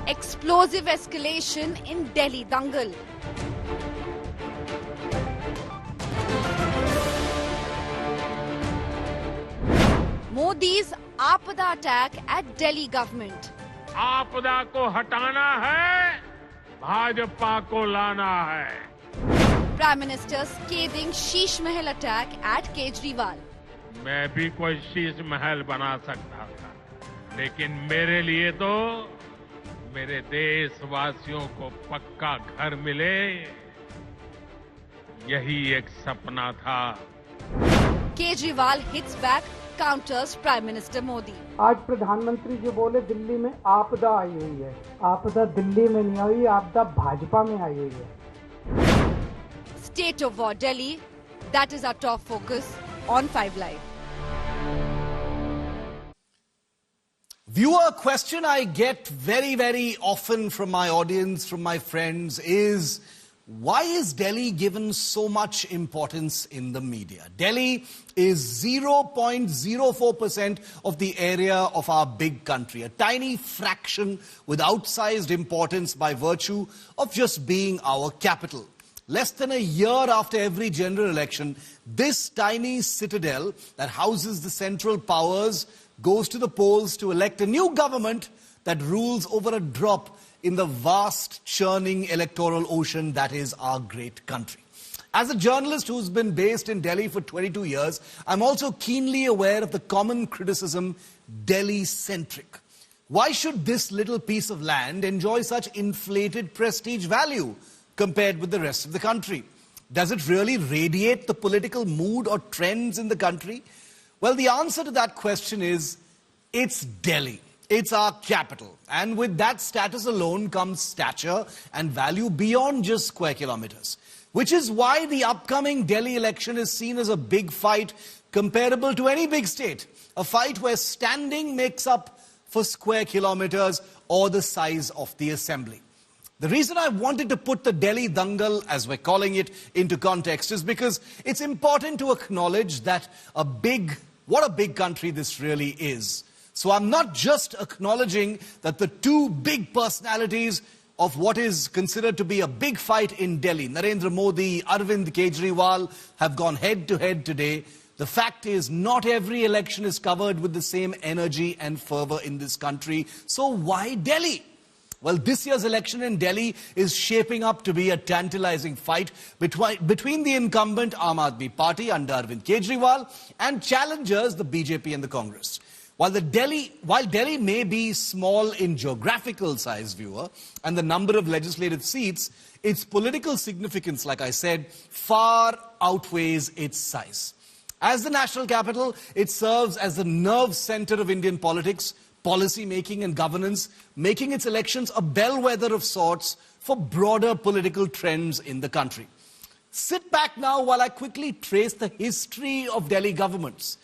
Explosive escalation in Delhi Dangal. Modi's Aapada attack at Delhi government. आपदा को हटाना है, भाजपा को लाना है. Prime Minister scathing Sheesh Mahal attack at Kejriwal. मैं भी कोई शीश महल बना सकता था, लेकिन मेरे लिए तो मेरे देशवासियों को पक्का घर मिले, यही एक सपना था. Kejriwal hits back, counters Prime Minister Modi. आज प्रधानमंत्री जी बोले दिल्ली में आपदा आई हुई है. आपदा दिल्ली में नहीं आई, आपदा भाजपा में आई हुई है. State of war Delhi, that is our top focus on 5 Live. Viewer, question I get very often from my audience, from my friends is, why is Delhi given so much importance in the media? Delhi is 0.04% of the area of our big country, a tiny fraction with outsized importance by virtue of just being our capital. Less than a year after every general election, this tiny citadel that houses the central powers goes to the polls to elect a new government that rules over a drop in the vast, churning electoral ocean that is our great country. As a journalist who's been based in Delhi for 22 years, I'm also keenly aware of the common criticism, Delhi-centric. Why should this little piece of land enjoy such inflated prestige value compared with the rest of the country? Does it really radiate the political mood or trends in the country? Well, the answer to that question is, it's Delhi. It's our capital. And with that status alone comes stature and value beyond just square kilometers. Which is why the upcoming Delhi election is seen as a big fight comparable to any big state. A fight where standing makes up for square kilometers or the size of the assembly. The reason I wanted to put the Delhi Dangal, as we're calling it, into context is because it's important to acknowledge that what a big country this really is. So I'm not just acknowledging that the two big personalities of what is considered to be a big fight in Delhi, Narendra Modi, Arvind Kejriwal, have gone head to head today. The fact is, not every election is covered with the same energy and fervor in this country. So why Delhi? Well, this year's election in Delhi is shaping up to be a tantalizing fight between the incumbent Aam Aadmi Party under Arvind Kejriwal and challengers, the BJP and the Congress. While Delhi may be small in geographical size, viewer, and the number of legislative seats, its political significance, like I said, far outweighs its size. As the national capital, it serves as the nerve center of Indian politics, policy making and governance, making its elections a bellwether of sorts for broader political trends in the country. Sit back now while I quickly trace the history of Delhi governments.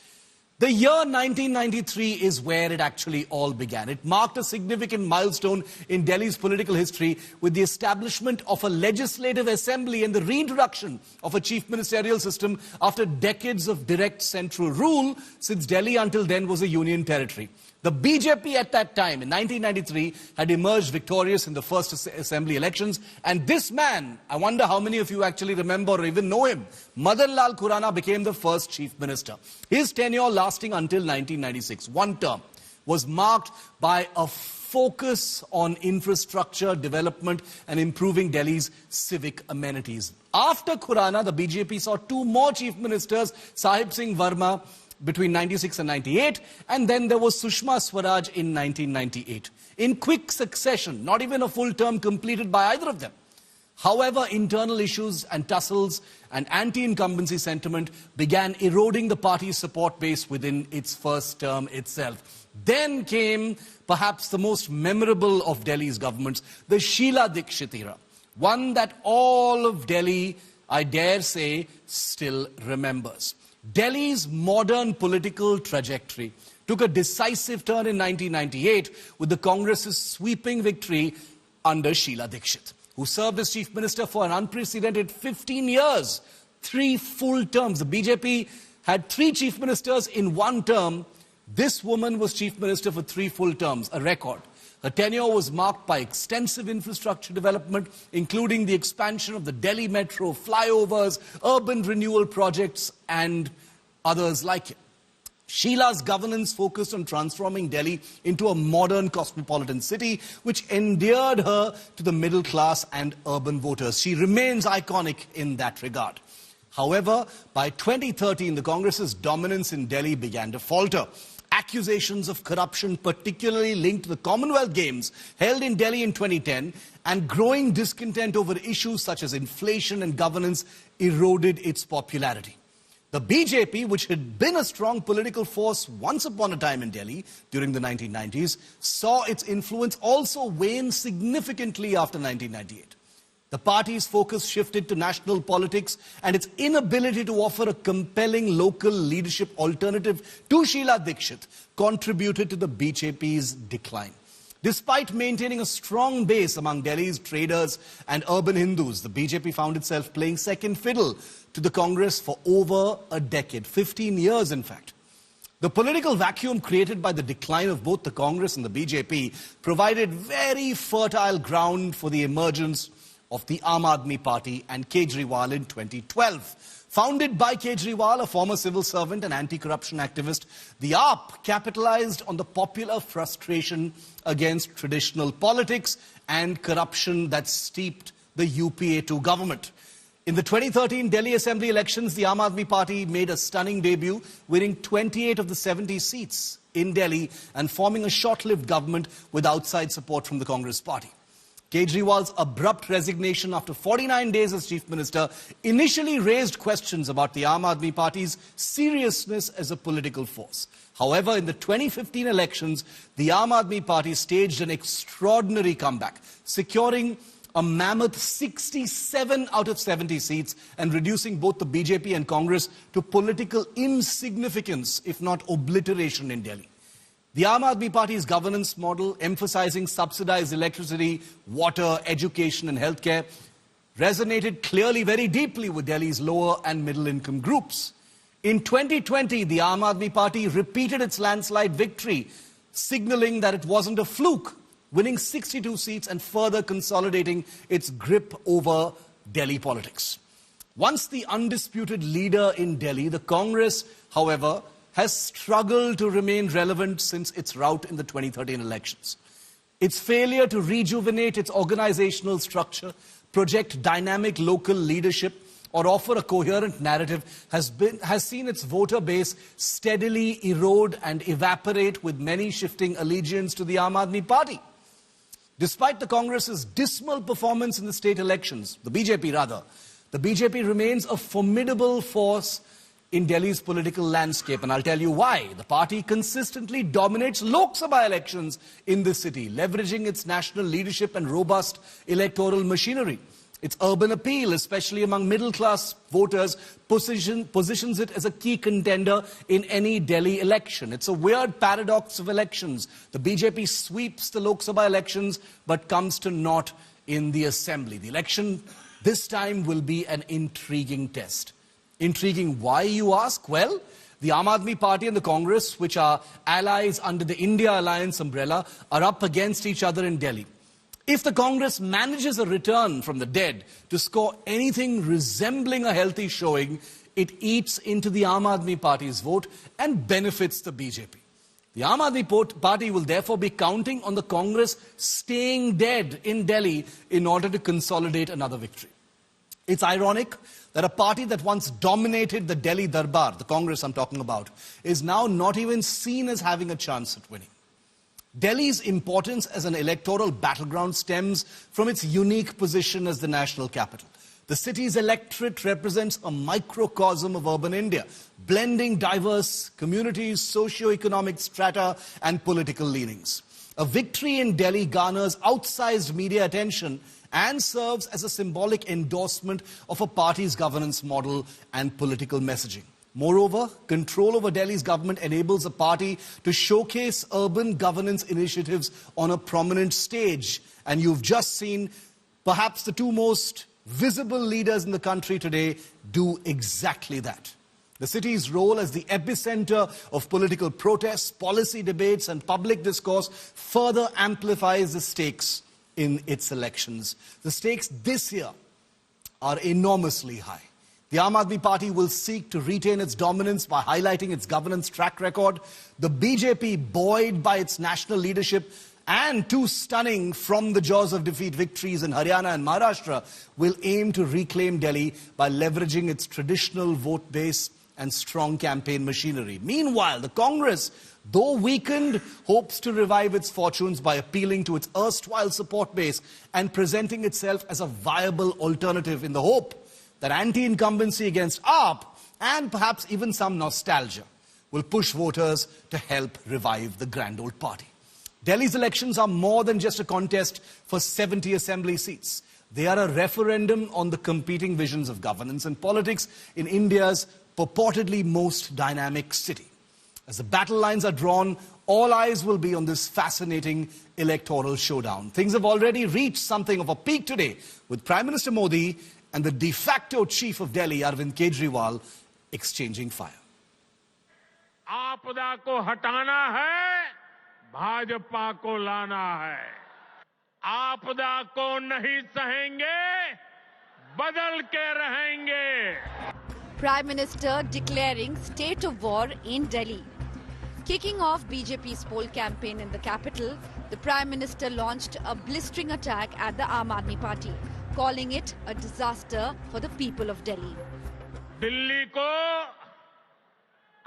The year 1993 is where it actually all began. It marked a significant milestone in Delhi's political history with the establishment of a legislative assembly and the reintroduction of a chief ministerial system after decades of direct central rule, since Delhi until then was a union territory. The BJP at that time, in 1993, had emerged victorious in the first assembly elections. And this man, I wonder how many of you actually remember or even know him, Madan Lal Khurana became the first chief minister. His tenure lasting until 1996, one term, was marked by a focus on infrastructure development and improving Delhi's civic amenities. After Khurana, the BJP saw two more chief ministers, Sahib Singh Verma, between 96 and 98, and then there was Sushma Swaraj in 1998. In quick succession, not even a full term completed by either of them. However, internal issues and tussles and anti-incumbency sentiment began eroding the party's support base within its first term itself. Then came perhaps the most memorable of Delhi's governments, the Sheila Dikshit era. One that all of Delhi, I dare say, still remembers. Delhi's modern political trajectory took a decisive turn in 1998 with the Congress's sweeping victory under Sheila Dikshit, who served as Chief Minister for an unprecedented 15 years, 3 full terms. The BJP had 3 Chief Ministers in 1 term. This woman was Chief Minister for 3 full terms, a record. Her tenure was marked by extensive infrastructure development, including the expansion of the Delhi Metro, flyovers, urban renewal projects, and others like it. Sheila's governance focused on transforming Delhi into a modern cosmopolitan city, which endeared her to the middle class and urban voters. She remains iconic in that regard. However, by 2013, the Congress's dominance in Delhi began to falter. Accusations of corruption, particularly linked to the Commonwealth Games held in Delhi in 2010, and growing discontent over issues such as inflation and governance eroded its popularity. The BJP, which had been a strong political force once upon a time in Delhi during the 1990s, saw its influence also wane significantly after 1998. The party's focus shifted to national politics, and its inability to offer a compelling local leadership alternative to Sheila Dikshit contributed to the BJP's decline. Despite maintaining a strong base among Delhi's traders and urban Hindus, the BJP found itself playing second fiddle to the Congress for over a decade, 15 years in fact. The political vacuum created by the decline of both the Congress and the BJP provided very fertile ground for the emergence of the Aam Aadmi Party and Kejriwal in 2012. Founded by Kejriwal, a former civil servant and anti-corruption activist, the AAP capitalized on the popular frustration against traditional politics and corruption that steeped the UPA2 government. In the 2013 Delhi Assembly elections, the Aam Aadmi Party made a stunning debut, winning 28 of the 70 seats in Delhi and forming a short-lived government with outside support from the Congress Party. Kejriwal's abrupt resignation after 49 days as Chief Minister initially raised questions about the Aam Aadmi Party's seriousness as a political force. However, in the 2015 elections, the Aam Aadmi Party staged an extraordinary comeback, securing a mammoth 67 out of 70 seats and reducing both the BJP and Congress to political insignificance, if not obliteration in Delhi. The Aam Aadmi Party's governance model, emphasizing subsidized electricity, water, education and healthcare, resonated clearly very deeply with Delhi's lower and middle income groups. In 2020, the Aam Aadmi Party repeated its landslide victory, signaling that it wasn't a fluke, winning 62 seats and further consolidating its grip over Delhi politics. Once the undisputed leader in Delhi, the Congress, however, has struggled to remain relevant since its rout in the 2013 elections. Its failure to rejuvenate its organizational structure, project dynamic local leadership, or offer a coherent narrative has seen its voter base steadily erode and evaporate, with many shifting allegiance to the Aam Aadmi Party. Despite the Congress's dismal performance in the state elections, the BJP remains a formidable force in Delhi's political landscape, and I'll tell you why. The party consistently dominates Lok Sabha elections in the city, leveraging its national leadership and robust electoral machinery. Its urban appeal, especially among middle-class voters, positions it as a key contender in any Delhi election. It's a weird paradox of elections. The BJP sweeps the Lok Sabha elections, but comes to naught in the assembly. The election this time will be an intriguing test. Intriguing why, you ask? Well, the Aam Aadmi Party and the Congress, which are allies under the India Alliance umbrella, are up against each other in Delhi. If the Congress manages a return from the dead to score anything resembling a healthy showing, it eats into the Aam Aadmi Party's vote and benefits the BJP. The Aam Aadmi Party will therefore be counting on the Congress staying dead in Delhi in order to consolidate another victory. It's ironic that a party that once dominated the Delhi Darbar, the Congress I'm talking about, is now not even seen as having a chance at winning. Delhi's importance as an electoral battleground stems from its unique position as the national capital. The city's electorate represents a microcosm of urban India, blending diverse communities, socio-economic strata, and political leanings. A victory in Delhi garners outsized media attention and serves as a symbolic endorsement of a party's governance model and political messaging. Moreover, control over Delhi's government enables a party to showcase urban governance initiatives on a prominent stage. And you've just seen perhaps the two most visible leaders in the country today do exactly that. The city's role as the epicenter of political protests, policy debates, and public discourse further amplifies the stakes in its elections. The stakes this year are enormously high. The Aam Aadmi Party will seek to retain its dominance by highlighting its governance track record. The BJP, buoyed by its national leadership and two stunning from the jaws of defeat victories in Haryana and Maharashtra, will aim to reclaim Delhi by leveraging its traditional vote base and strong campaign machinery. Meanwhile, the Congress, though weakened, hopes to revive its fortunes by appealing to its erstwhile support base and presenting itself as a viable alternative in the hope that anti-incumbency against AAP and perhaps even some nostalgia will push voters to help revive the grand old party. Delhi's elections are more than just a contest for 70 assembly seats. They are a referendum on the competing visions of governance and politics in India's purportedly most dynamic city. As the battle lines are drawn, all eyes will be on this fascinating electoral showdown. Things have already reached something of a peak today, with Prime Minister Modi and the de facto chief of Delhi, Arvind Kejriwal, exchanging fire. आपदा को हटाना है, भाजपा को लाना है. आपदा को नहीं सहेंगे, बदल के रहेंगे. Prime Minister declaring state of war in Delhi. Kicking off BJP's poll campaign in the capital, the Prime Minister launched a blistering attack at the Aam Aadmi Party, calling it a disaster for the people of Delhi. Delhi को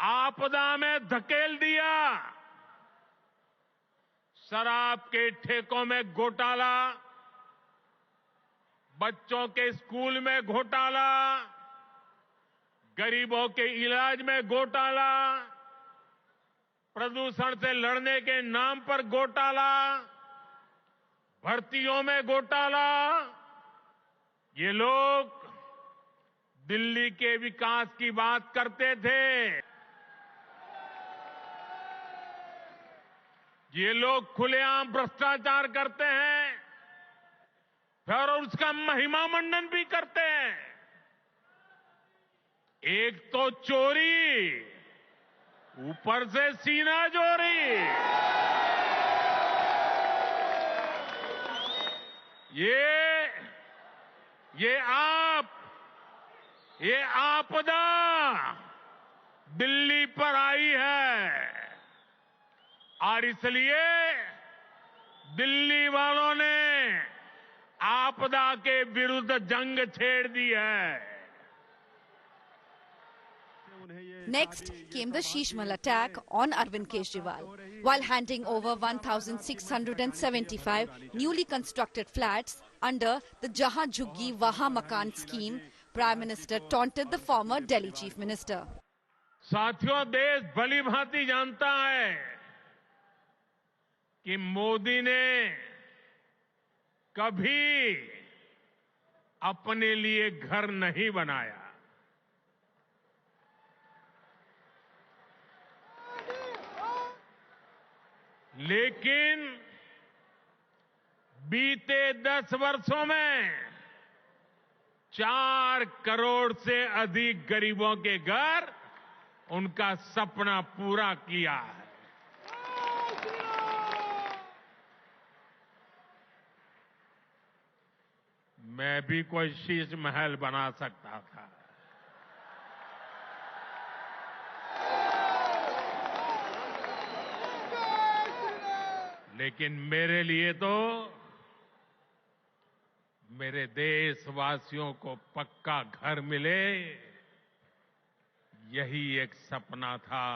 आपदा में धकेल दिया. शराब के ठेकों में घोटाला, बच्चों के स्कूल में घोटाला, गरीबों के इलाज में घोटाला, प्रदूषण से लड़ने के नाम पर घोटाला, भर्तियों में घोटाला. ये लोग दिल्ली के विकास की बात करते थे. ये लोग खुलेआम भ्रष्टाचार करते हैं, फिर उसका महिमा मंडन भी करते हैं. एक तो चोरी, ऊपर से सीना चोरी. ये आपदा दिल्ली पर आई है और इसलिए दिल्ली वालों ने आपदा के विरुद्ध जंग छेड़ दी है. Next came the Shishmal attack on Arvind Kejriwal. While handing over 1,675 newly constructed flats under the Jahan Jhuggi Wahan Makan scheme, Prime Minister taunted the former Delhi Chief Minister. साथियों, देश भली भांति जानता है कि मोदी ने कभी अपने लिए घर नहीं बनाया. लेकिन बीते 10 वर्षों में 4 करोड़ से अधिक गरीबों के घर उनका सपना पूरा किया है. मैं भी कोई शीश महल बना सकता था, लेकिन मेरे लिए तो मेरे देशवासियों को पक्का घर मिले, यही एक सपना था.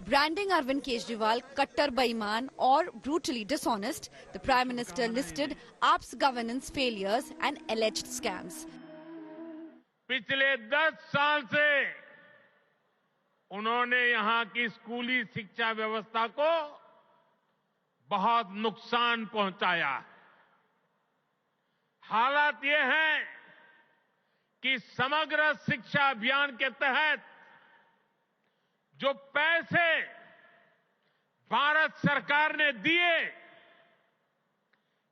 Branding Arvind Kejriwal Kattar Baiman or brutally dishonest, the Prime Minister listed AAP's governance failures and alleged scams. पिछले 10 साल से उन्होंने यहां की स्कूली शिक्षा व्यवस्था को बहुत नुकसान पहुंचाया है. हालात ये हैं कि समग्र शिक्षा अभियान के तहत जो पैसे भारत सरकार ने दिए,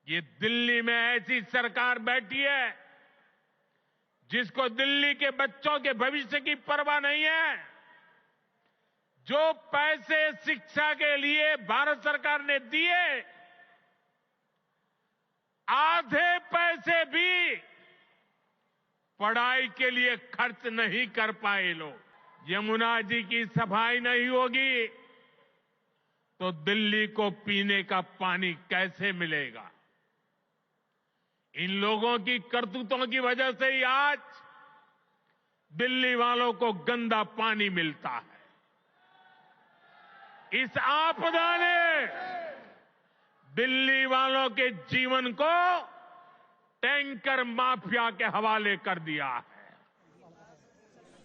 ये दिल्ली में ऐसी सरकार बैठी है जिसको दिल्ली के बच्चों के भविष्य की परवाह नहीं है। जो पैसे शिक्षा के लिए भारत सरकार ने दिए, आधे पैसे भी पढ़ाई के लिए खर्च नहीं कर पाए लोग। यमुना जी की सफाई नहीं होगी तो दिल्ली को पीने का पानी कैसे मिलेगा? इन लोगों की करतूतों की वजह से ही आज दिल्ली वालों को गंदा पानी मिलता है। इस आपदा ने दिल्ली वालों के जीवन को टैंकर माफिया के हवाले कर दिया है।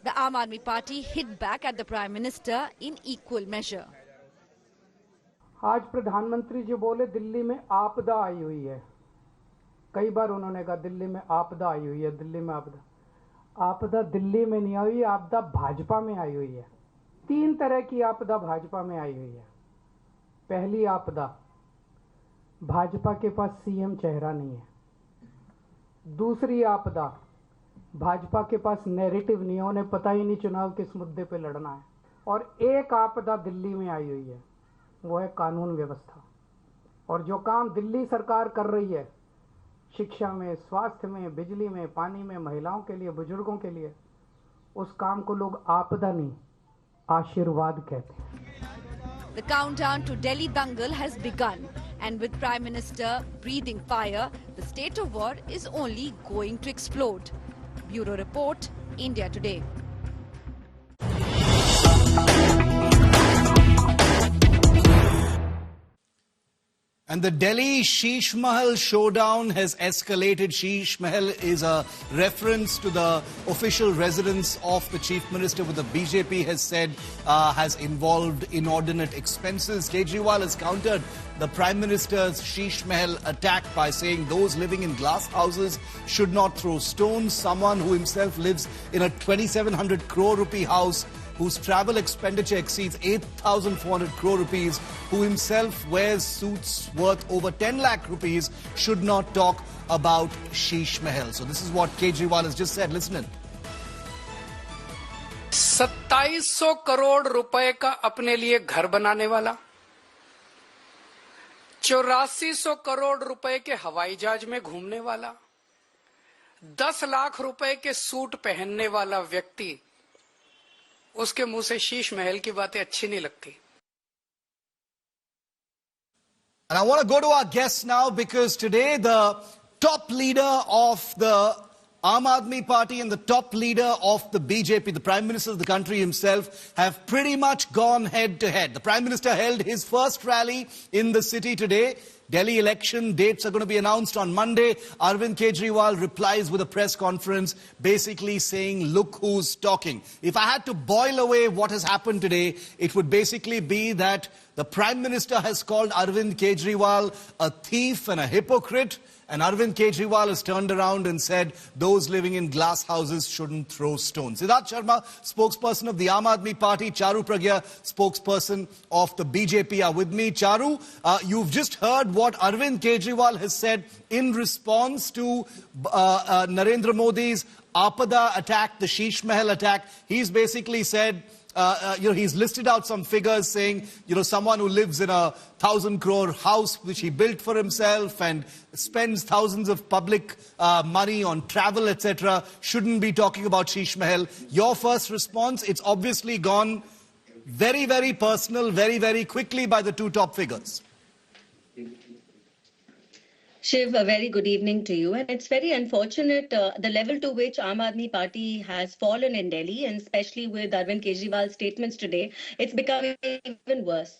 The Aam Aadmi Party hit back at the Prime Minister in equal measure. आज प्रधानमंत्री जी बोले दिल्ली में आपदा आई हुई है। कई बार उन्होंने कहा दिल्ली में आपदा आई हुई है, दिल्ली में आपदा। आपदा दिल्ली में नहीं आई, आपदा भाजपा में आई हुई है। 3 तरह की आपदा भाजपा में आई हुई है। पहली आपदा, भाजपा के पास सीएम चेहरा नहीं है। दूसरी आपदा, भाजपा के पास नैरेटिव नहीं है, उन्हें पता ही नहीं चुनाव किस मुद्दे पे लड़ना है। और एक आपदा दिल्ली में आई हुई है, वो है कानून व्यवस्था। और जो काम दिल्ली सरकार कर रही है, शिक्षा में, स्वास्थ्य में, बिजली में, पानी में, महिलाओं के लिए, बुजुर्गों के लिए, उस काम को लोग आपदा नहीं, आशीर्वाद कहते हैं। The countdown to Delhi Dangal has begun, and with Prime Minister breathing fire, the state of war is only going to explode. Bureau Report, India Today. And the Delhi Sheesh Mahal showdown has escalated. Sheesh Mahal is a reference to the official residence of the Chief Minister, with the BJP has said has involved inordinate expenses. Kejriwal has countered the Prime Minister's Sheesh Mahal attack by saying those living in glass houses should not throw stones. Someone who himself lives in a 2,700 crore rupee house, whose travel expenditure exceeds 8,400 crore rupees, who himself wears suits worth over 10 lakh rupees, should not talk about Sheesh Mahal. So this is what Kejriwal has just said. Listen in. 2700 crore रुपए का अपने लिए घर बनाने वाला, 8400 करोड़ रुपए के हवाई जहाज में घूमने वाला, 10 लाख रुपए के सूट पहनने वाला व्यक्ति, उसके मुंह से शीश महल की बातें अच्छी नहीं लगती। And I want to go to our guests now, because today the top leader of the Aam Aadmi Party and the top leader of the BJP, the Prime Minister of the country himself, have pretty much gone head to head. The Prime Minister held his first rally in the city today. Delhi election dates are going to be announced on Monday. Arvind Kejriwal replies with a press conference basically saying, look who's talking. If I had to boil away what has happened today, it would basically be that the Prime Minister has called Arvind Kejriwal a thief and a hypocrite. And Arvind Kejriwal has turned around and said those living in glass houses shouldn't throw stones. Siddharth Sharma, spokesperson of the Aam Aadmi Party, Charu Pragya, spokesperson of the BJP, are with me. Charu, you've just heard what Arvind Kejriwal has said in response to Narendra Modi's Apada attack, the Sheesh Mahal attack. He's basically said, he's listed out some figures saying, someone who lives in a 1,000 crore house which he built for himself and spends thousands of public money on travel, etc., shouldn't be talking about Sheesh Mahal. Your first response, it's obviously gone very, very personal, very, very quickly by the two top figures. Shiv, a very good evening to you. And it's very unfortunate the level to which Aam Aadmi Party has fallen in Delhi, and especially with Arvind Kejriwal's statements today, it's becoming even worse.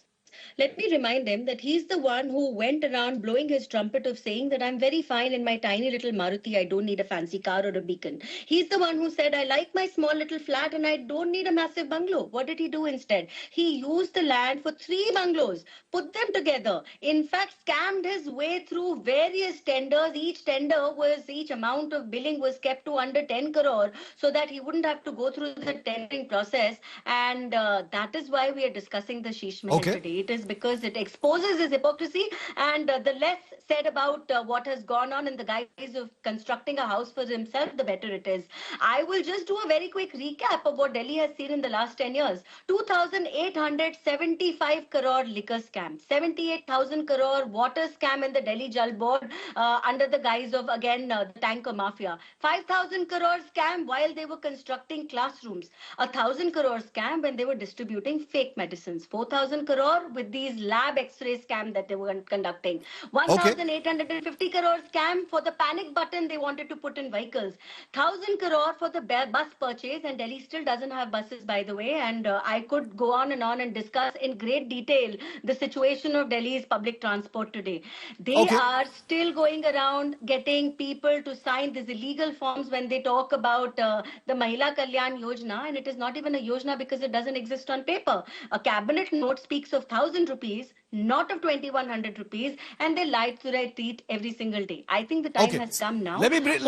Let me remind him that he's the one who went around blowing his trumpet of saying that I'm very fine in my tiny little Maruti. I don't need a fancy car or a beacon. He's the one who said, I like my small little flat and I don't need a massive bungalow. What did he do instead? He used the land for 3 bungalows, put them together. In fact, scammed his way through various tenders. Each amount of billing was kept to under 10 crore so that he wouldn't have to go through the tendering process. And that is why we are discussing the Sheesh Mahal today. It is because it exposes his hypocrisy, and the less said about what has gone on in the guise of constructing a house for himself, the better it is. I will just do a very quick recap of what Delhi has seen in the last 10 years. 2,875 crore liquor scam, 78,000 crore water scam in the Delhi Jal Board under the guise of, again, the tanker mafia. 5,000 crore scam while they were constructing classrooms. 1,000 crore scam when they were distributing fake medicines. 4,000 crore with these lab x-ray scam that they were conducting. 1,850 crore scam for the panic button they wanted to put in vehicles. 1,000 crore for the bus purchase, and Delhi still doesn't have buses, by the way, and I could go on and discuss in great detail the situation of Delhi's public transport today. They are still going around getting people to sign these illegal forms when they talk about the Mahila Kalyan Yojana, and it is not even a Yojana because it doesn't exist on paper. A cabinet note speaks of 1,000 rupees, not of 2,100 rupees, and they lie to their teeth every single day. I think the time has come now. Let me bring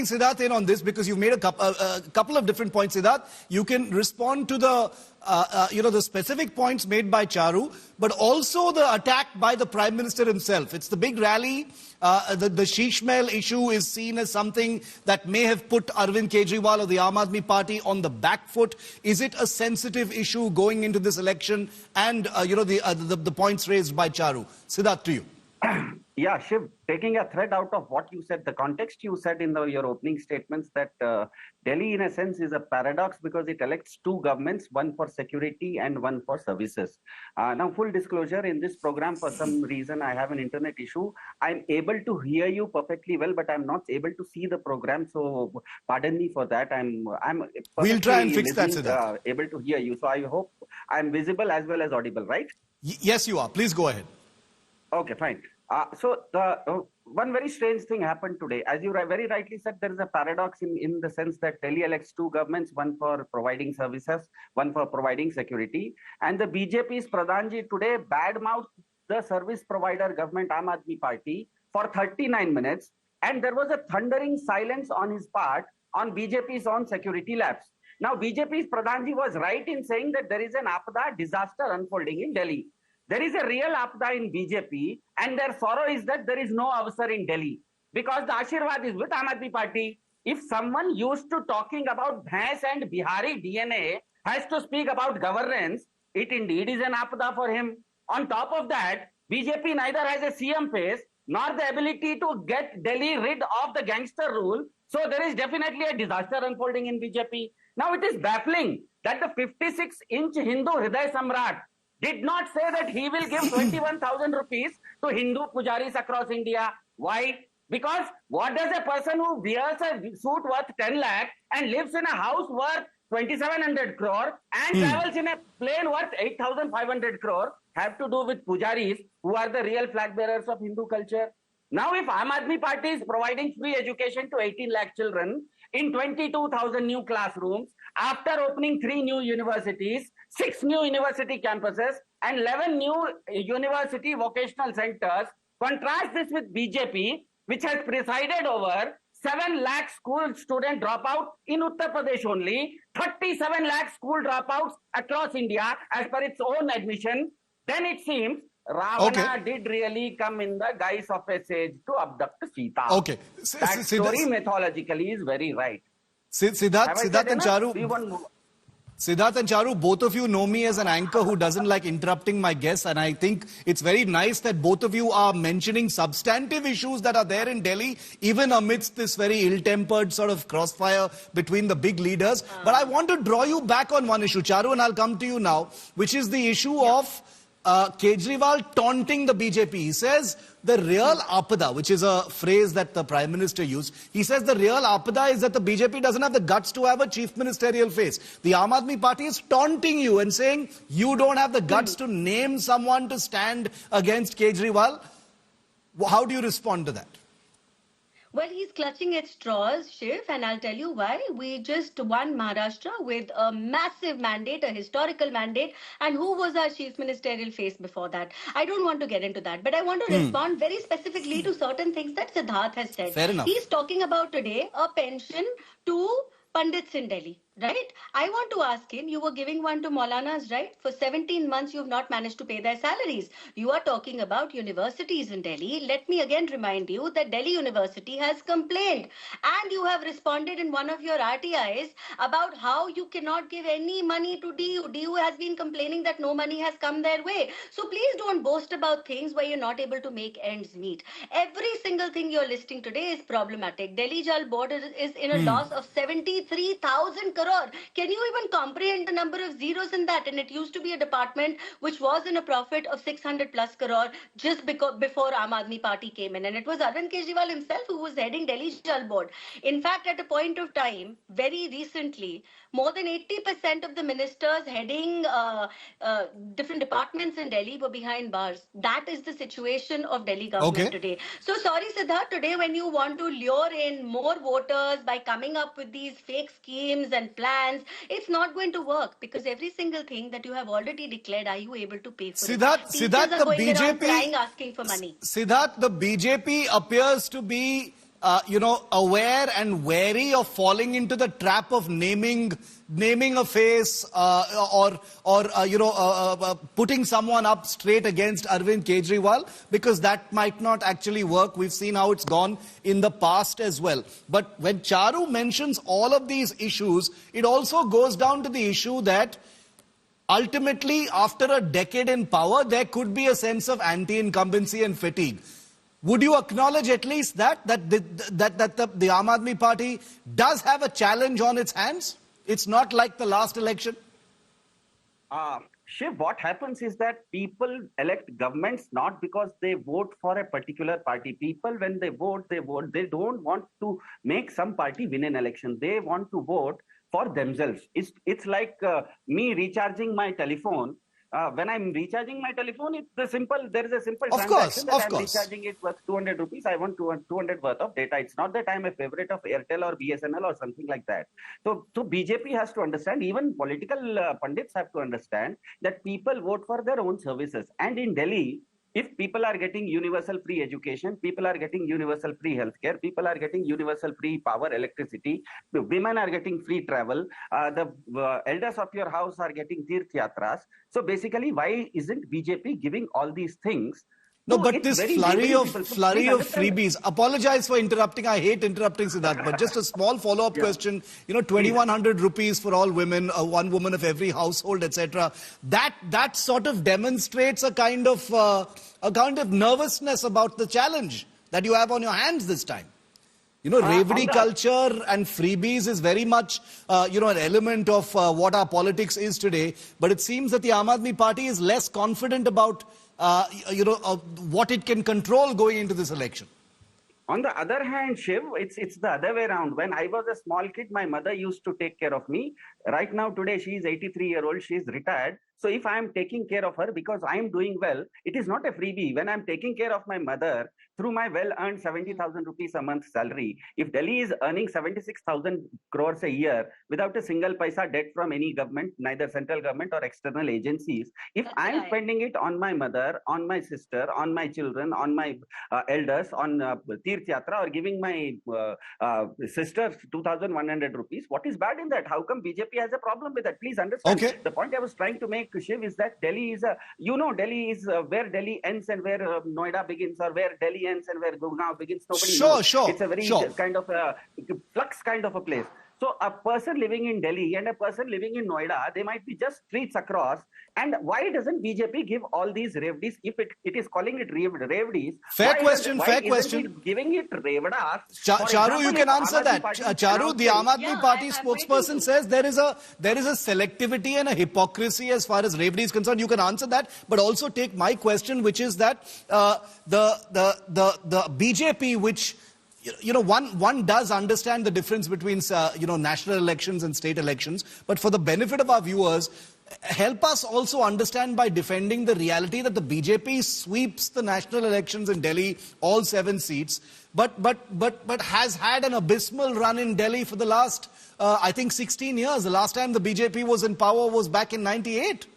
Siddharth in on this, because you've made a couple of different points, Siddharth. You can respond to the the specific points made by Charu, but also the attack by the Prime Minister himself. It's the big rally. The Sheesh Mahal issue is seen as something that may have put Arvind Kejriwal or the Aam Aadmi Party on the back foot. Is it a sensitive issue going into this election? And the points raised by Charu. Siddharth, to you. Yeah, Shiv, taking a thread out of what you said, the context you said in your opening statements that Delhi, in a sense, is a paradox because it elects 2 governments, one for security and one for services. Now, full disclosure, in this program, for some reason, I have an internet issue. I'm able to hear you perfectly well, but I'm not able to see the program. So, pardon me for that. We'll try and fix that, Siddharth. Able to hear you. So, I hope I'm visible as well as audible, right? Yes, you are. Please go ahead. Okay, fine. So one very strange thing happened today. As you very rightly said, there is a paradox in the sense that Delhi elects 2 governments, one for providing services, one for providing security. And the BJP's Pradhanji today badmouthed the service provider government Aam Aadmi Party for 39 minutes. And there was a thundering silence on his part on BJP's own security labs. Now, BJP's Pradhanji was right in saying that there is an Apada disaster unfolding in Delhi. There is a real Apada in BJP, and their sorrow is that there is no Avasar in Delhi, because the Ashirwad is with Aam Aadmi Party. If someone used to talking about Bhais and Bihari DNA has to speak about governance, it indeed is an Apada for him. On top of that, BJP neither has a CM face nor the ability to get Delhi rid of the gangster rule. So there is definitely a disaster unfolding in BJP. Now it is baffling that the 56-inch Hindu Hriday Samrat did not say that he will give 21,000 rupees to Hindu pujaris across India. Why? Because what does a person who wears a suit worth 10 lakh and lives in a house worth 2,700 crore and travels in a plane worth 8,500 crore have to do with pujaris who are the real flag bearers of Hindu culture? Now, if Aam Aadmi Party is providing free education to 18 lakh children in 22,000 new classrooms, after opening 3 new universities, 6 new university campuses, and 11 new university vocational centers, contrast this with BJP, which has presided over 7 lakh school student dropout in Uttar Pradesh only, 37 lakh school dropouts across India as per its own admission, then it seems Ravana did really come in the guise of a sage to abduct Sita. Okay. That story mythologically is very right. Siddharth and Charu, both of you know me as an anchor who doesn't like interrupting my guests, and I think it's very nice that both of you are mentioning substantive issues that are there in Delhi, even amidst this very ill-tempered sort of crossfire between the big leaders. But I want to draw you back on one issue, Charu, and I'll come to you now, which is the issue of Kejriwal taunting the BJP. He says the real apada, which is a phrase that the Prime Minister used, he says the real apada is that the BJP doesn't have the guts to have a chief ministerial face. The Aam Aadmi Party is taunting you and saying you don't have the guts to name someone to stand against Kejriwal. How do you respond to that? Well, he's clutching at straws, Shiv, and I'll tell you why. We just won Maharashtra with a massive mandate, a historical mandate. And who was our chief ministerial face before that? I don't want to get into that, but I want to respond very specifically to certain things that Siddharth has said. Fair enough. He's talking about today a pension to Pandits in Delhi, right? I want to ask him, you were giving one to Maulanas, right? For 17 months, you've not managed to pay their salaries. You are talking about universities in Delhi. Let me again remind you that Delhi University has complained. And you have responded in one of your RTIs about how you cannot give any money to DU. DU has been complaining that no money has come their way. So please don't boast about things where you're not able to make ends meet. Every single thing you're listing today is problematic. Delhi Jal Board is in a loss of 73,000 crore. Can you even comprehend the number of zeros in that? And it used to be a department which was in a profit of 600 plus crore just before Aam Aadmi Party came in. And it was Arvind Kejriwal himself who was heading Delhi Jal Board. In fact, at a point of time, very recently, more than 80% of the ministers heading different departments in Delhi were behind bars. That is the situation of Delhi government today. So sorry, Siddharth, today when you want to lure in more voters by coming up with these fake schemes and plans, it's not going to work because every single thing that you have already declared, are you able to pay for it? Siddharth, the BJP crying, asking for money. Siddharth, the BJP appears to be, aware and wary of falling into the trap of naming a face putting someone up straight against Arvind Kejriwal, because that might not actually work. We've seen how it's gone in the past as well. But when Charu mentions all of these issues, it also goes down to the issue that ultimately, after a decade in power, there could be a sense of anti-incumbency and fatigue. Would you acknowledge at least that the Aam Aadmi Party does have a challenge on its hands? It's not like the last election? Shiv, what happens is that people elect governments not because they vote for a particular party. People, when they vote. They don't want to make some party win an election. They want to vote for themselves. It's like me recharging my telephone. When I'm recharging my telephone, there is a simple transaction that I'm recharging it worth 200 rupees. I want 200 worth of data. It's not that I'm a favorite of Airtel or BSNL or something like that. So BJP has to understand, even political pundits have to understand that people vote for their own services. And in Delhi, if people are getting universal free education, people are getting universal free healthcare, people are getting universal free power, electricity, the women are getting free travel, the elders of your house are getting Tirth Yatras. So basically, why isn't BJP giving all these things? No, but this flurry of freebies. Apologize for interrupting. I hate interrupting, Siddharth. But just a small follow-up question. 2,100 rupees for all women, one woman of every household, etc. That sort of demonstrates a kind of nervousness about the challenge that you have on your hands this time. Revdi culture and freebies is very much, an element of what our politics is today. But it seems that the Aam Aadmi Party is less confident about what it can control going into this election. On the other hand, Shiv, it's the other way around. When I was a small kid, my mother used to take care of me. Right now, today, she is 83-year-old. She is retired. So if I am taking care of her because I am doing well, it is not a freebie. When I am taking care of my mother through my well-earned 70,000 rupees a month salary, if Delhi is earning 76,000 crores a year without a single paisa debt from any government, neither central government or external agencies, if I am spending it on my mother, on my sister, on my children, on my elders, on Tirth Yatra, or giving my sister 2,100 rupees, what is bad in that? How come BJP has a problem with that? Please understand. Okay. The point I was trying to make, Shiv, is that Delhi is Delhi is where Delhi ends and where Noida begins, or where Delhi ends and where Gurgaon begins. Nobody knows. Sure. It's a very kind of a flux kind of a place. So a person living in Delhi and a person living in Noida, they might be just streets across. And why doesn't BJP give all these revdis? If it is calling it revdis, fair question. Why isn't it giving it revdas? Charu, you can answer that. Charu, the Aam Aadmi Party spokesperson says there is a selectivity and a hypocrisy as far as revdi is concerned. You can answer that, but also take my question, which is that the BJP, which one does understand the difference between national elections and state elections, but for the benefit of our viewers, help us also understand by defending the reality that the BJP sweeps the national elections in Delhi, all 7 seats, but has had an abysmal run in Delhi for the last, I think, 16 years. The last time the BJP was in power was back in 98.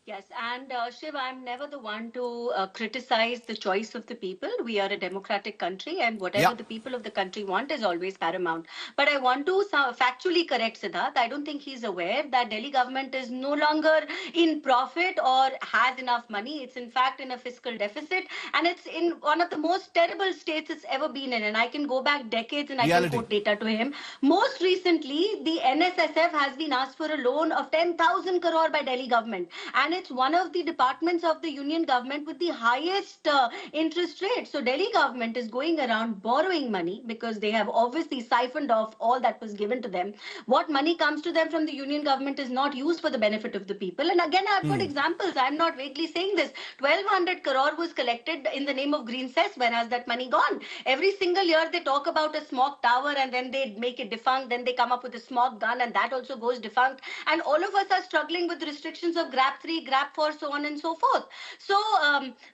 Yes, and Shiv, I'm never the one to criticize the choice of the people. We are a democratic country, and whatever the people of the country want is always paramount. But I want to factually correct Siddharth. I don't think he's aware that Delhi government is no longer in profit or has enough money. It's in fact in a fiscal deficit, and it's in one of the most terrible states it's ever been in. And I can go back decades and I can quote data to him. Most recently, the NSSF has been asked for a loan of 10,000 crore by Delhi government, and it's one of the departments of the union government with the highest interest rate. So Delhi government is going around borrowing money because they have obviously siphoned off all that was given to them. What money comes to them from the union government is not used for the benefit of the people. And again, I've got examples. I'm not vaguely saying this. 1,200 crore was collected in the name of green cess. Where has that money gone? Every single year they talk about a smog tower and then they make it defunct. Then they come up with a smog gun and that also goes defunct. And all of us are struggling with restrictions of GRAP 3, GRAP 4, so on and so forth. So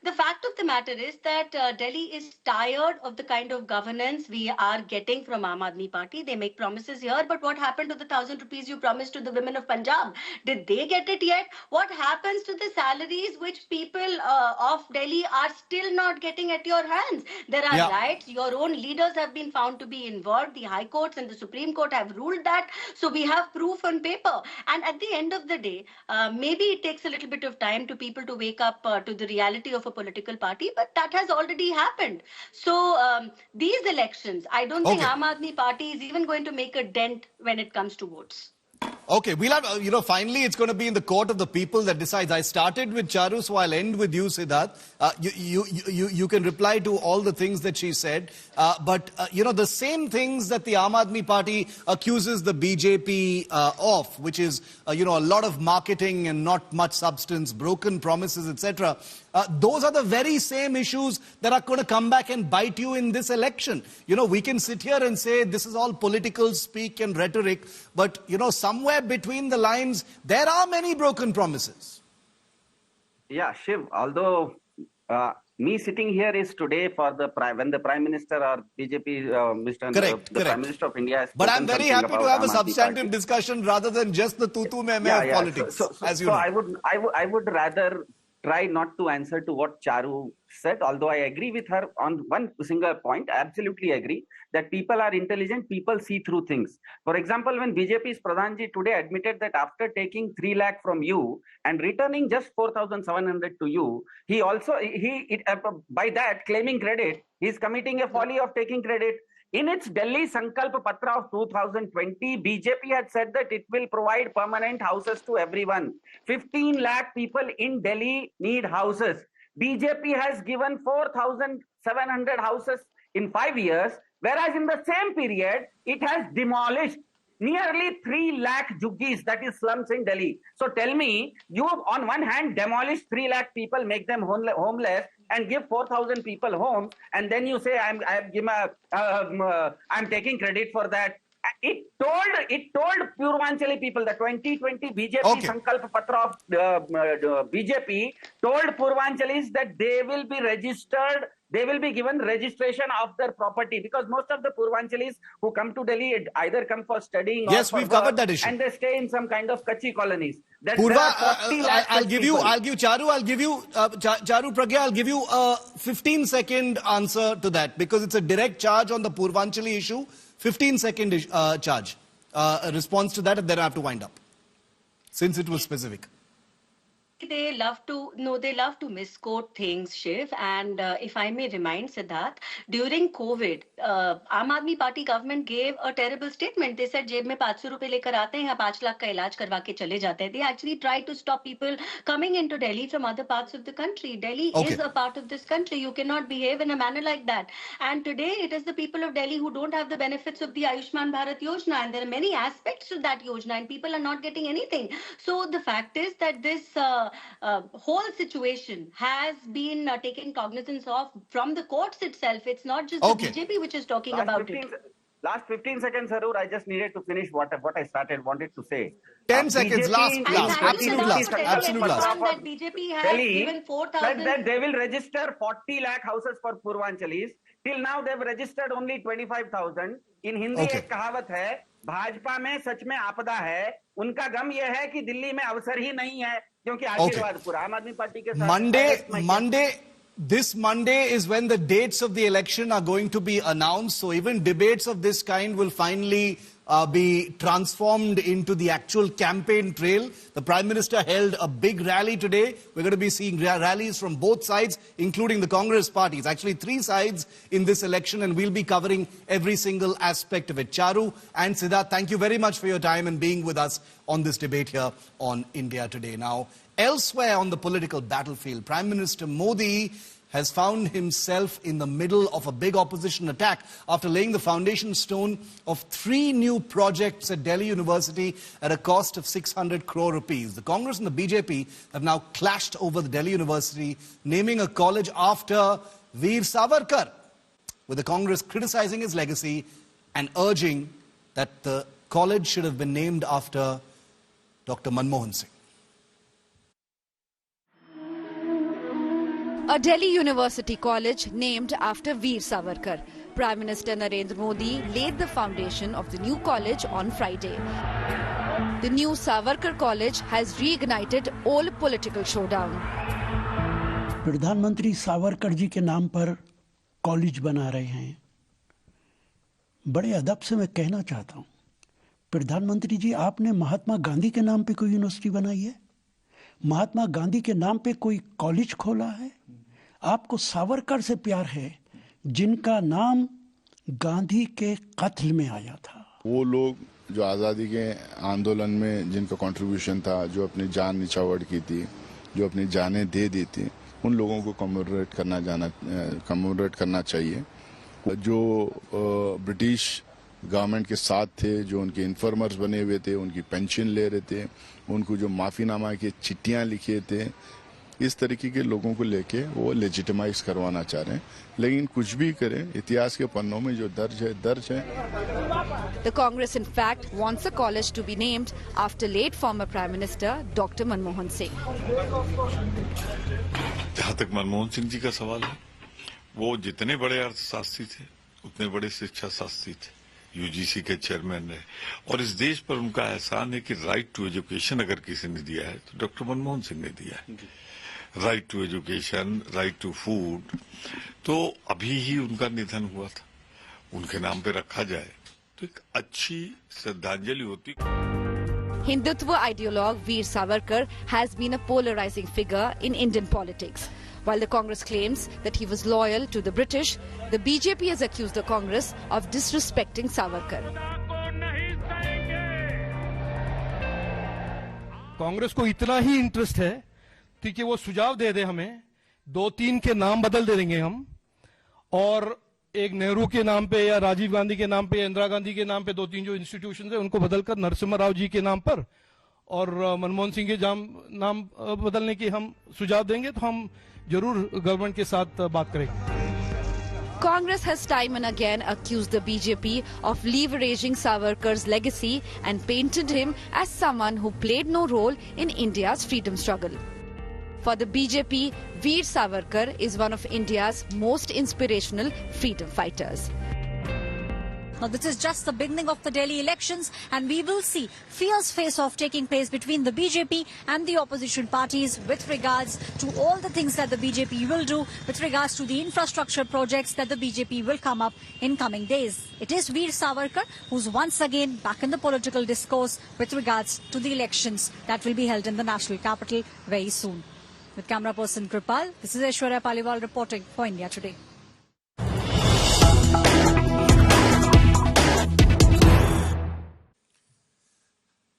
the fact of the matter is that Delhi is tired of the kind of governance we are getting from Aam Aadmi Party. They make promises here, but what happened to the 1,000 rupees you promised to the women of Punjab? Did they get it yet? What happens to the salaries which people of Delhi are still not getting at your hands? There are riots. Your own leaders have been found to be involved. The High Courts and the Supreme Court have ruled that. So we have proof on paper. And at the end of the day, maybe it takes a little bit of time to people to wake up to the reality of a political party, but that has already happened. So these elections, I don't think Aam Aadmi Party is even going to make a dent when it comes to votes. Okay, we'll have, finally it's going to be in the court of the people that decides. I started with Charu, so I'll end with you, Siddharth. You can reply to all the things that she said. But the same things that the Aam Aadmi Party accuses the BJP of, which is, a lot of marketing and not much substance, broken promises, etc. Those are the very same issues that are going to come back and bite you in this election. We can sit here and say this is all political speak and rhetoric, but, somewhere between the lines, there are many broken promises. Yeah, Shiv, although me sitting here is today for when the Prime Minister or BJP, Prime Minister of India has But I'm very happy to have a substantive discussion rather than just the tutu meme of politics. So I would rather try not to answer to what Charu said, although I agree with her on one single point. I absolutely agree that people are intelligent, people see through things. For example, when BJP's Pradhanji today admitted that after taking 3 lakh from you and returning just 4,700 to you, by that claiming credit, he's committing a folly of taking credit. In its Delhi Sankalp Patra of 2020, BJP had said that it will provide permanent houses to everyone. 15 lakh people in Delhi need houses. BJP has given 4,700 houses in 5 years, whereas in the same period, it has demolished nearly 3 lakh juggies, that is slums in Delhi. So tell me, you on one hand demolish 3 lakh people, make them homeless, and give 4,000 people homes, and then you say I'm taking credit for that. It told Purvanchali people, the 2020 BJP Sankalp Patra of BJP told Purvanchalis that they will be registered. They will be given registration of their property, because most of the Purvanchalis who come to Delhi either come for studying or for we've covered that issue, and they stay in some kind of Kachi colonies. Purva, I'll give you Pragya, I'll give you a 15-second answer to that, because it's a direct charge on the Purvanchali issue. 15-second charge. A response to that, and then I have to wind up, since it was specific. They love to misquote things, Shiv. And if I may remind Siddharth, during COVID, Aam Aadmi Party government gave a terrible statement. They said, जेब में 500 रुपए लेकर आते हैं, 5 लाख का इलाज करवा के चले जाते हैं. They actually tried to stop people coming into Delhi from other parts of the country. Delhi is a part of this country. You cannot behave in a manner like that. And today, it is the people of Delhi who don't have the benefits of the Ayushman Bharat Yojana. And there are many aspects to that Yojana, and people are not getting anything. So the fact is that this whole situation has been taken cognizance of from the courts itself. It's not just the BJP which is talking about it. Last 15 seconds, Arur, I just needed to finish what I wanted to say. 10 seconds, absolute last. That BJP has given 4,000. That they will register 40 lakh houses for Purvanchalis. Till now, they've registered only 25,000. In Hindi, एक कहावत है, भाजपा में सच में आपदा है. उनका गम यह है कि दिल्ली में अवसर ही नहीं है, क्योंकि आशीर्वाद पूरा आम आदमी पार्टी के साथ. This Monday is when the dates of the election are going to be announced. So even debates of this kind will finally be transformed into the actual campaign trail. The Prime Minister held a big rally today. We're going to be seeing rallies from both sides, including the Congress party. It's actually 3 sides in this election, and we'll be covering every single aspect of it. Charu and Siddharth, thank you very much for your time and being with us on this debate here on India Today. Now, elsewhere on the political battlefield, Prime Minister Modi has found himself in the middle of a big opposition attack after laying the foundation stone of 3 new projects at Delhi University at a cost of 600 crore rupees. The Congress and the BJP have now clashed over the Delhi University, naming a college after Veer Savarkar, with the Congress criticizing his legacy and urging that the college should have been named after Dr. Manmohan Singh. A Delhi University college named after Veer Savarkar. Prime Minister Narendra Modi laid the foundation of the new college on Friday. The new Savarkar College has reignited all political showdown. प्रधानमंत्री सावरकर जी के नाम पर college बना रहे हैं. बड़े अदब से मैं कहना चाहता हूं, प्रधानमंत्री जी, आपने महात्मा गांधी के नाम पे कोई यूनिवर्सिटी बनाई है? महात्मा गांधी के नाम पे कोई कॉलेज खोला है? आपको सावरकर से प्यार है, जिनका नाम गांधी के कत्ल में आया था. वो लोग जो आज़ादी के आंदोलन में जिनका कंट्रीब्यूशन था, जो अपनी जान निछावर की थी, जो अपनी जानें दे दी थी, उन लोगों को कमेमोरेट करना चाहिए. जो ब्रिटिश गवर्नमेंट के साथ थे, जो उनके इन्फॉर्मर्स बने हुए थे, उनकी पेंशन ले रहे थे, उनको जो माफीनामा की चिट्ठियां लिखे थे, इस तरीके के लोगों को लेके वो लेजिटिमाइज करवाना चाह रहे हैं. लेकिन कुछ भी करें, इतिहास के पन्नों में जो दर्ज है. The Congress in fact wants a college to be named after late former Prime Minister Dr. Manmohan Singh. जहाँ तक मनमोहन सिंह जी का सवाल है, वो जितने बड़े अर्थशास्त्री थे उतने बड़े शिक्षा शास्त्री थे. यूजीसी के चेयरमैन रहे, और इस देश पर उनका एहसान है कि राइट टू एजुकेशन अगर किसी ने दिया है तो डॉक्टर मनमोहन सिंह ने दिया है. Right to education, right to food, तो अभी ही उनका निधन हुआ था, उनके नाम पे रखा जाए तो एक अच्छी श्रद्धांजलि होती. Hindutva ideologue Veer Savarkar has been a polarizing figure in Indian politics. While the Congress claims that he was loyal to the British, the BJP has accused the Congress of disrespecting Savarkar. Congress को इतना ही interest है कि वो सुझाव दे दे हमें, 2-3 के नाम बदल दे देंगे हम, और एक नेहरू के नाम पे या राजीव गांधी के नाम पे या इंदिरा गांधी के नाम पे 2-3 जो इंस्टीट्यूशन है उनको बदलकर नरसिम्हा राव जी के नाम पर और मनमोहन सिंह के नाम बदलने की हम सुझाव देंगे, तो हम जरूर गवर्नमेंट के साथ बात करेंगे. Congress has time and again accused the BJP of leveraging Savarkar's legacy and painted him as someone who played no role in India's freedom struggle. For the BJP, Veer Savarkar is one of India's most inspirational freedom fighters. Now, this is just the beginning of the Delhi elections, and we will see fierce face-off taking place between the BJP and the opposition parties with regards to all the things that the BJP will do, with regards to the infrastructure projects that the BJP will come up in coming days. It is Veer Savarkar who's once again back in the political discourse with regards to the elections that will be held in the national capital very soon. With camera person Kripal, this is Aishwarya Paliwal reporting for India Today.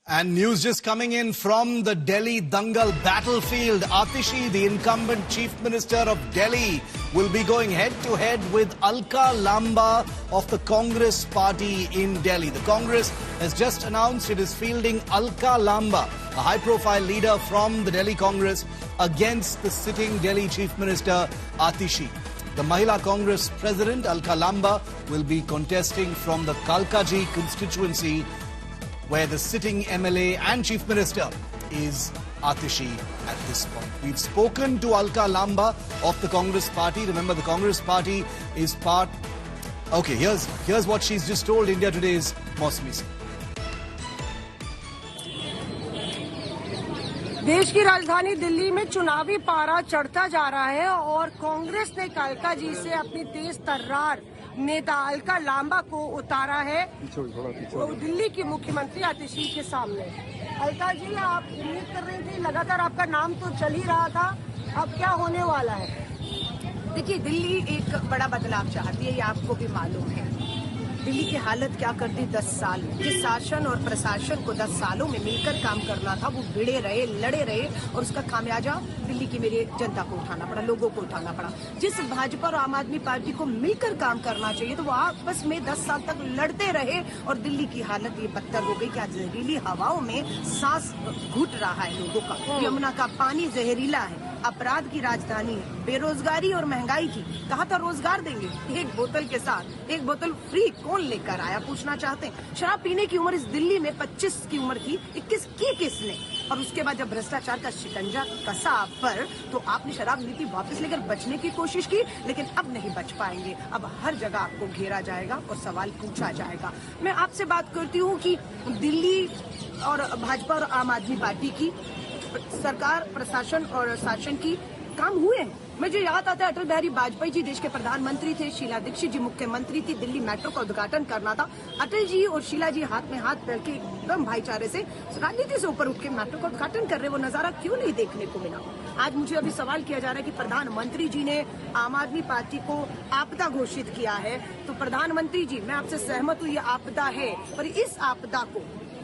And news just coming in from the Delhi Dangal battlefield. Atishi, the incumbent Chief Minister of Delhi, will be going head-to-head with Alka Lamba of the Congress party in Delhi. The Congress has just announced it is fielding Alka Lamba, a high-profile leader from the Delhi Congress, against the sitting Delhi Chief Minister Atishi. The Mahila Congress President, Alka Lamba, will be contesting from the Kalkaji constituency, where the sitting MLA and Chief Minister is Atishi at this point. We've spoken to Alka Lamba of the Congress Party. Remember, the Congress Party is part... Okay, here's what she's just told India Today's Mosmi Singh. देश की राजधानी दिल्ली में चुनावी पारा चढ़ता जा रहा है और कांग्रेस ने कालका जी से अपनी तेज तर्रार नेता अलका लांबा को उतारा है दिल्ली की मुख्यमंत्री आतिशी के सामने। अलका जी, आप उम्मीद कर रही थी, लगातार आपका नाम तो चल ही रहा था, अब क्या होने वाला है? देखिए, दिल्ली एक बड़ा बदलाव चाहती है, ये आपको भी मालूम है। दिल्ली की हालत क्या कर दी 10 साल, जिस शासन और प्रशासन को 10 सालों में मिलकर काम करना था, वो भिड़े रहे, लड़े रहे और उसका खामियाजा दिल्ली की मेरी जनता को उठाना पड़ा, लोगों को उठाना पड़ा। जिस भाजपा और आम आदमी पार्टी को मिलकर काम करना चाहिए, तो वो आपस में 10 साल तक लड़ते रहे और दिल्ली की हालत ये बदतर हो गई कि आज जहरीली हवाओं में सांस घुट रहा है लोगों का। यमुना का पानी जहरीला है, अपराध की राजधानी है, बेरोजगारी और महंगाई की। कहा था रोजगार देंगे, एक बोतल के साथ एक बोतल फ्री कौन लेकर आया, पूछना चाहते हैं। शराब पीने की उम्र इस दिल्ली में 25 की उम्र थी, 21 की किसने? और उसके बाद जब भ्रष्टाचार का शिकंजा कसा आप पर, तो आपने शराब नीति वापस लेकर बचने की कोशिश की, लेकिन अब नहीं बच पाएंगे। अब हर जगह आपको घेरा जाएगा और सवाल पूछा जाएगा। मैं आपसे बात करती हूँ कि दिल्ली और भाजपा और आम आदमी पार्टी की सरकार, प्रशासन और शासन की काम हुए हैं। मुझे याद आता है, अटल बिहारी वाजपेयी जी देश के प्रधानमंत्री थे, शीला दीक्षित जी मुख्यमंत्री थी, दिल्ली मेट्रो का उद्घाटन करना था। अटल जी और शीला जी हाथ में हाथ रख के एकदम भाईचारे से राजनीति से ऊपर उठ के मेट्रो का उद्घाटन कर रहे, वो नजारा क्यों नहीं देखने को मिला? आज मुझे अभी सवाल किया जा रहा है कि प्रधानमंत्री जी ने आम आदमी पार्टी को आपदा घोषित किया है, तो प्रधानमंत्री जी, मैं आपसे सहमत हूँ, ये आपदा है, पर इस आपदा को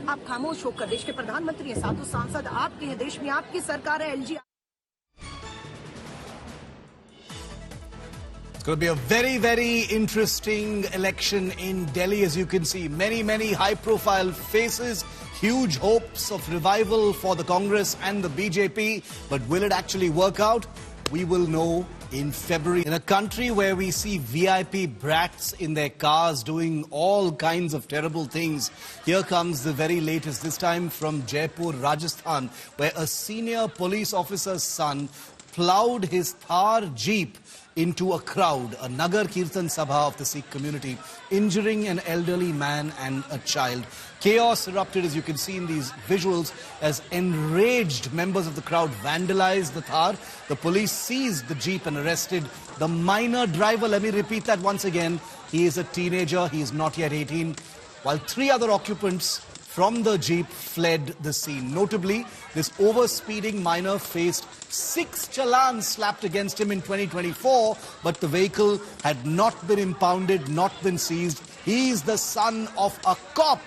आप खामोश होकर, देश के प्रधानमंत्री हैं, सातों सांसद आपके हैं, देश में आपकी सरकार है, LG. It's going to be a very, very interesting election in Delhi. As you can see, many high-profile faces, huge hopes of revival for the Congress and the BJP. But will it actually work out? We will know in February. In a country where we see VIP brats in their cars doing all kinds of terrible things, here comes the very latest, this time from Jaipur, Rajasthan, where a senior police officer's son plowed his Thar Jeep into a crowd, a Nagar Kirtan Sabha of the Sikh community, injuring an elderly man and a child. Chaos erupted, as you can see in these visuals, as enraged members of the crowd vandalized the Thar. The police seized the Jeep and arrested the minor driver. Let me repeat that once again. He is a teenager. He is not yet 18. While 3 other occupants from the Jeep fled the scene. Notably, this over-speeding minor faced 6 challans slapped against him in 2024, but the vehicle had not been impounded, not been seized. He is the son of a cop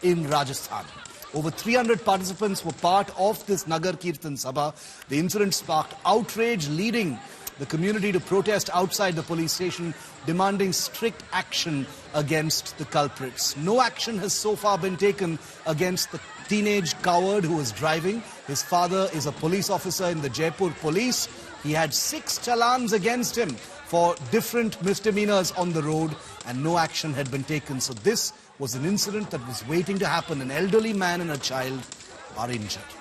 in Rajasthan. Over 300 participants were part of this Nagar Kirtan Sabha. The incident sparked outrage, leading the community to protest outside the police station, demanding strict action against the culprits. No action has so far been taken against the teenage coward who was driving. His father is a police officer in the Jaipur police. He had 6 challans against him for different misdemeanors on the road, and no action had been taken. So this was an incident that was waiting to happen. An elderly man and a child are injured.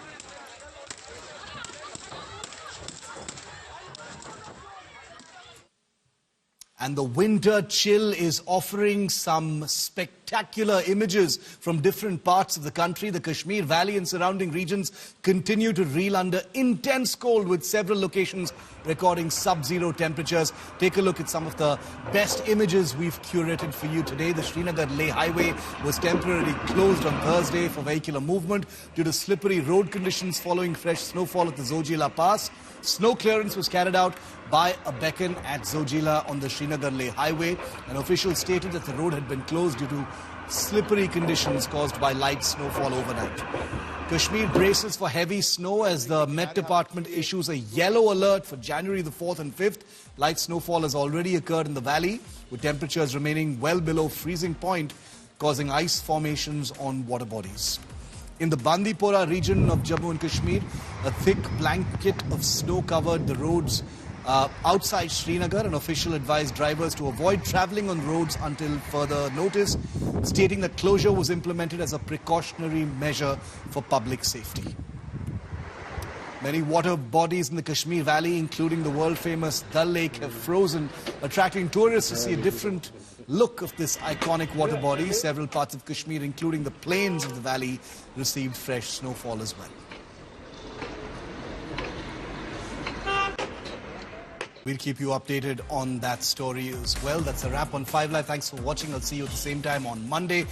And the winter chill is offering some spectacular spectacular images from different parts of the country. The Kashmir Valley and surrounding regions continue to reel under intense cold, with several locations recording sub-zero temperatures. Take a look at some of the best images we've curated for you today. The Srinagar-Leh highway was temporarily closed on Thursday for vehicular movement due to slippery road conditions following fresh snowfall at the Zojila Pass. Snow clearance was carried out by a beacon at Zojila on the Srinagar-Leh highway. An official stated that the road had been closed due to slippery conditions caused by light snowfall overnight. Kashmir braces for heavy snow as the Met Department issues a yellow alert for January the 4th and 5th. Light snowfall has already occurred in the valley, with temperatures remaining well below freezing point, causing ice formations on water bodies. In the Bandipora region of Jammu and Kashmir, a thick blanket of snow covered the roads outside Srinagar. An official advised drivers to avoid travelling on roads until further notice, stating that closure was implemented as a precautionary measure for public safety. Many water bodies in the Kashmir Valley, including the world-famous Dal Lake, have frozen, attracting tourists to see a different look of this iconic water body. Several parts of Kashmir, including the plains of the valley, received fresh snowfall as well. We'll keep you updated on that story as well. That's a wrap on 5 Live. Thanks for watching. I'll see you at the same time on Monday.